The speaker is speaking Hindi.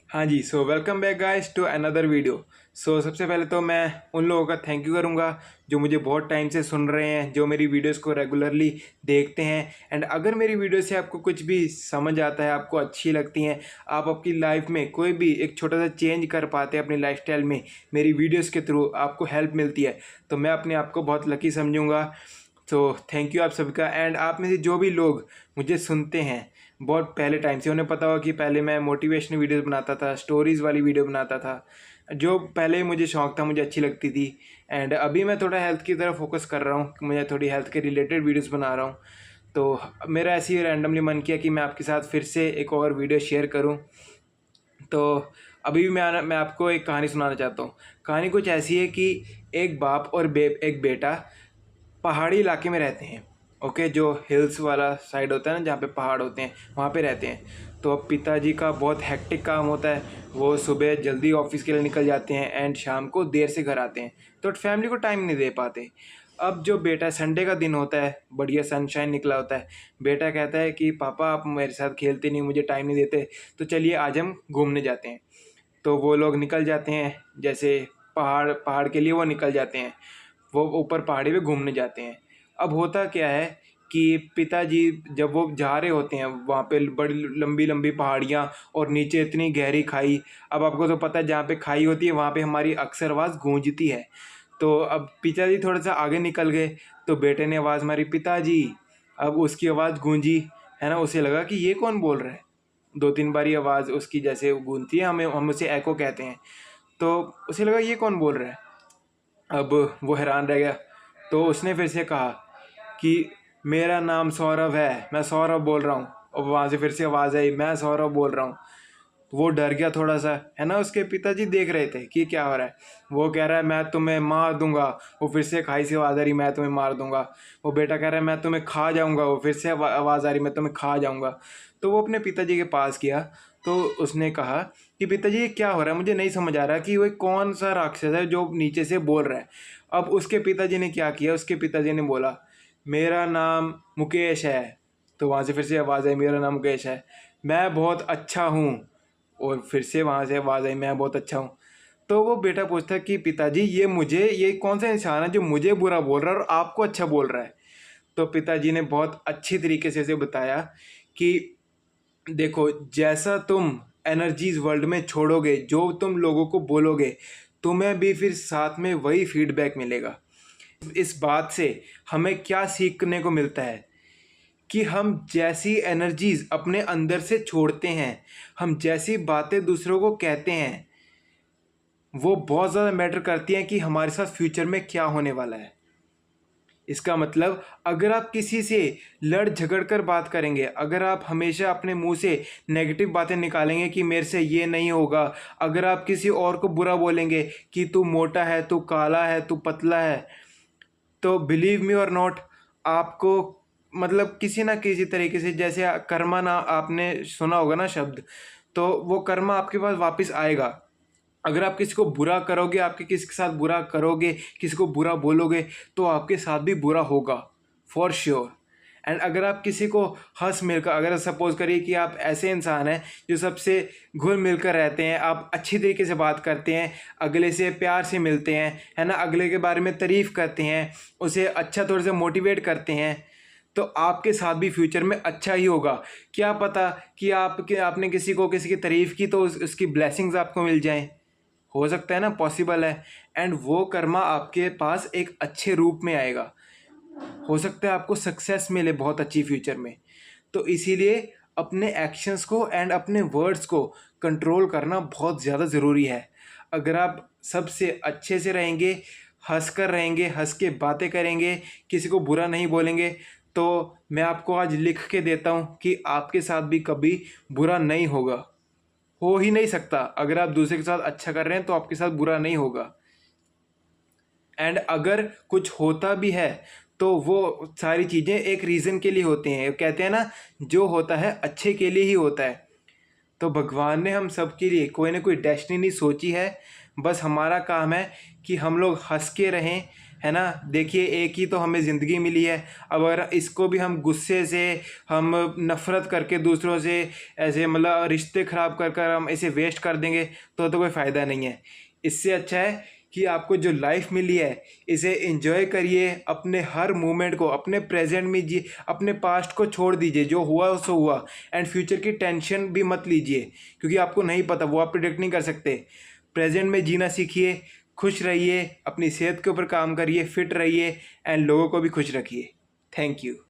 हाँ जी, so welcome back guys to another video. सबसे पहले तो मैं उन लोगों का थैंक यू करूँगा जो मुझे बहुत टाइम से सुन रहे हैं, जो मेरी वीडियोस को रेगुलरली देखते हैं। एंड अगर मेरी वीडियो से आपको कुछ भी समझ आता है, आपको अच्छी लगती हैं, आप आपकी लाइफ में कोई भी एक छोटा सा चेंज कर पाते हैं अपनी लाइफस्टाइल में, मेरी वीडियोज़ के थ्रू आपको हेल्प मिलती है, तो मैं अपने आप को बहुत लकी समझूँगा। तो थैंक यू आप सबका। एंड आप में से जो भी लोग मुझे सुनते हैं बहुत पहले टाइम से, उन्हें पता होगा कि पहले मैं मोटिवेशनल वीडियोस बनाता था, स्टोरीज़ वाली वीडियो बनाता था, जो पहले ही मुझे शौक था, मुझे अच्छी लगती थी। एंड अभी मैं थोड़ा हेल्थ की तरफ फोकस कर रहा हूँ, मैं थोड़ी हेल्थ के रिलेटेड वीडियोस बना रहा हूँ। तो मेरा ऐसे ही रैंडमली मन किया कि मैं आपके साथ फिर से एक और वीडियो शेयर करूँ। तो अभी भी मैं आपको एक कहानी सुनाना चाहता हूँ। कहानी कुछ ऐसी है कि एक बाप और एक बेटा पहाड़ी इलाके में रहते हैं। ओके, जो हिल्स वाला साइड होता है ना, जहाँ पे पहाड़ होते हैं, वहाँ पे रहते हैं। तो अब पिताजी का बहुत हेक्टिक काम होता है, वो सुबह जल्दी ऑफिस के लिए निकल जाते हैं एंड शाम को देर से घर आते हैं, तो फैमिली को टाइम नहीं दे पाते। अब जो बेटा, संडे का दिन होता है, बढ़िया सनशाइन निकला होता है, बेटा कहता है कि पापा आप मेरे साथ खेलते नहीं, मुझे टाइम नहीं देते, तो चलिए आज हम घूमने जाते हैं। तो वो लोग निकल जाते हैं, जैसे पहाड़ पहाड़ के लिए वो निकल जाते हैं, वो ऊपर पहाड़ी पे घूमने जाते हैं। अब होता क्या है कि पिताजी जब वो जा रहे होते हैं, वहाँ पे बड़ी लंबी लंबी पहाड़ियाँ और नीचे इतनी गहरी खाई। अब आपको तो पता है, जहाँ पे खाई होती है वहाँ पे हमारी अक्सर आवाज़ गूंजती है। तो अब पिताजी थोड़ा सा आगे निकल गए, तो बेटे ने आवाज़ मारी, पिताजी। अब उसकी आवाज़ गूंजी, है ना, उसे लगा कि ये कौन बोल रहा है। दो तीन बारी आवाज़ उसकी जैसे गूंजती है, हम उसे एको कहते हैं। तो उसे लगा ये कौन बोल रहा है। अब वो हैरान रह गया, तो उसने फिर से कहा कि मेरा नाम सौरभ है, मैं सौरभ बोल रहा हूँ। और वहाँ से फिर से आवाज़ आई, मैं सौरभ बोल रहा हूँ। तो वो डर गया थोड़ा सा, है ना। उसके पिताजी देख रहे थे कि क्या हो रहा है। वो कह रहा है मैं तुम्हें मार दूंगा। वो फिर से खाई से आवाज़ आ रही, मैं तुम्हें मार दूंगा। वो बेटा कह रहा है मैं तुम्हें खा जाऊंगा। वो फिर से आवाज़ आ रही, मैं तुम्हें खा जाऊंगा। तो वो अपने पिताजी के पास गया, तो उसने कहा कि पिताजी ये क्या हो रहा है, मुझे नहीं समझ आ रहा कि वो कौन सा राक्षस है जो नीचे से बोल रहा है। अब उसके पिताजी ने क्या किया, उसके पिताजी ने बोला मेरा नाम मुकेश है। तो वहाँ से फिर से आवाज़ आई, मेरा नाम मुकेश है, मैं बहुत अच्छा हूँ। और फिर से वहाँ से आवाज़ आई, मैं बहुत अच्छा हूँ। तो वो बेटा पूछता है कि पिताजी ये कौन सा इंसान है जो मुझे बुरा बोल रहा है और आपको अच्छा बोल रहा है। तो पिताजी ने बहुत अच्छी तरीके से इसे बताया कि देखो, जैसा तुम एनर्जीज वर्ल्ड में छोड़ोगे, जो तुम लोगों को बोलोगे, तुम्हें भी फिर साथ में वही फीडबैक मिलेगा। इस बात से हमें क्या सीखने को मिलता है कि हम जैसी एनर्जीज अपने अंदर से छोड़ते हैं, हम जैसी बातें दूसरों को कहते हैं, वो बहुत ज़्यादा मैटर करती हैं कि हमारे साथ फ्यूचर में क्या होने वाला है। इसका मतलब, अगर आप किसी से लड़ झगड़ कर बात करेंगे, अगर आप हमेशा अपने मुंह से नेगेटिव बातें निकालेंगे कि मेरे से ये नहीं होगा, अगर आप किसी और को बुरा बोलेंगे कि तू मोटा है, तू काला है, तू पतला है, तो बिलीव मी और नॉट, आपको मतलब किसी ना किसी तरीके से, जैसे कर्मा, ना आपने सुना होगा ना शब्द, तो वो कर्मा आपके पास वापस आएगा। अगर आप किसी को बुरा करोगे, आपके किसी के साथ बुरा करोगे, किसी को बुरा बोलोगे, तो आपके साथ भी बुरा होगा फॉर श्योर। एंड अगर आप किसी को हंस मिलकर, अगर सपोज करिए कि आप ऐसे इंसान हैं जो सबसे घुल मिलकर रहते हैं, आप अच्छी तरीके से बात करते हैं, अगले से प्यार से मिलते हैं, है ना, अगले के बारे में तारीफ़ करते हैं, उसे अच्छा थोड़ा सा मोटिवेट करते हैं, तो आपके साथ भी फ्यूचर में अच्छा ही होगा। क्या पता कि आपने किसी की तारीफ़ की तो उसकी ब्लेसिंग्स आपको मिल जाएं। हो सकता है ना, पॉसिबल है। एंड वो कर्मा आपके पास एक अच्छे रूप में आएगा। हो सकता है आपको सक्सेस मिले बहुत अच्छी फ्यूचर में। तो इसीलिए अपने एक्शंस को एंड अपने वर्ड्स को कंट्रोल करना बहुत ज़्यादा ज़रूरी है। अगर आप सबसे अच्छे से रहेंगे, हंस कर रहेंगे, हंस के बातें करेंगे, किसी को बुरा नहीं बोलेंगे, तो मैं आपको आज लिख के देता हूँ कि आपके साथ भी कभी बुरा नहीं होगा। हो ही नहीं सकता। अगर आप दूसरे के साथ अच्छा कर रहे हैं तो आपके साथ बुरा नहीं होगा। एंड अगर कुछ होता भी है तो वो सारी चीज़ें एक रीज़न के लिए होती हैं। कहते हैं ना, जो होता है अच्छे के लिए ही होता है। तो भगवान ने हम सब के लिए कोई ना कोई डेस्टिनी सोची है। बस हमारा काम है कि हम लोग हंस के रहें, है ना। देखिए एक ही तो हमें ज़िंदगी मिली है, अब अगर इसको भी हम गुस्से से, हम नफ़रत करके दूसरों से ऐसे मतलब रिश्ते ख़राब कर कर हम इसे वेस्ट कर देंगे तो कोई फ़ायदा नहीं है। इससे अच्छा है कि आपको जो लाइफ मिली है इसे एंजॉय करिए, अपने हर मोमेंट को अपने प्रेजेंट में जी, अपने पास्ट को छोड़ दीजिए, जो हुआ सो हुआ, एंड फ्यूचर की टेंशन भी मत लीजिए क्योंकि आपको नहीं पता, वो आप प्रिडिक्ट नहीं कर सकते। प्रेजेंट में जीना सीखिए, खुश रहिए, अपनी सेहत के ऊपर काम करिए, फिट रहिए एंड लोगों को भी खुश रखिए। Thank you.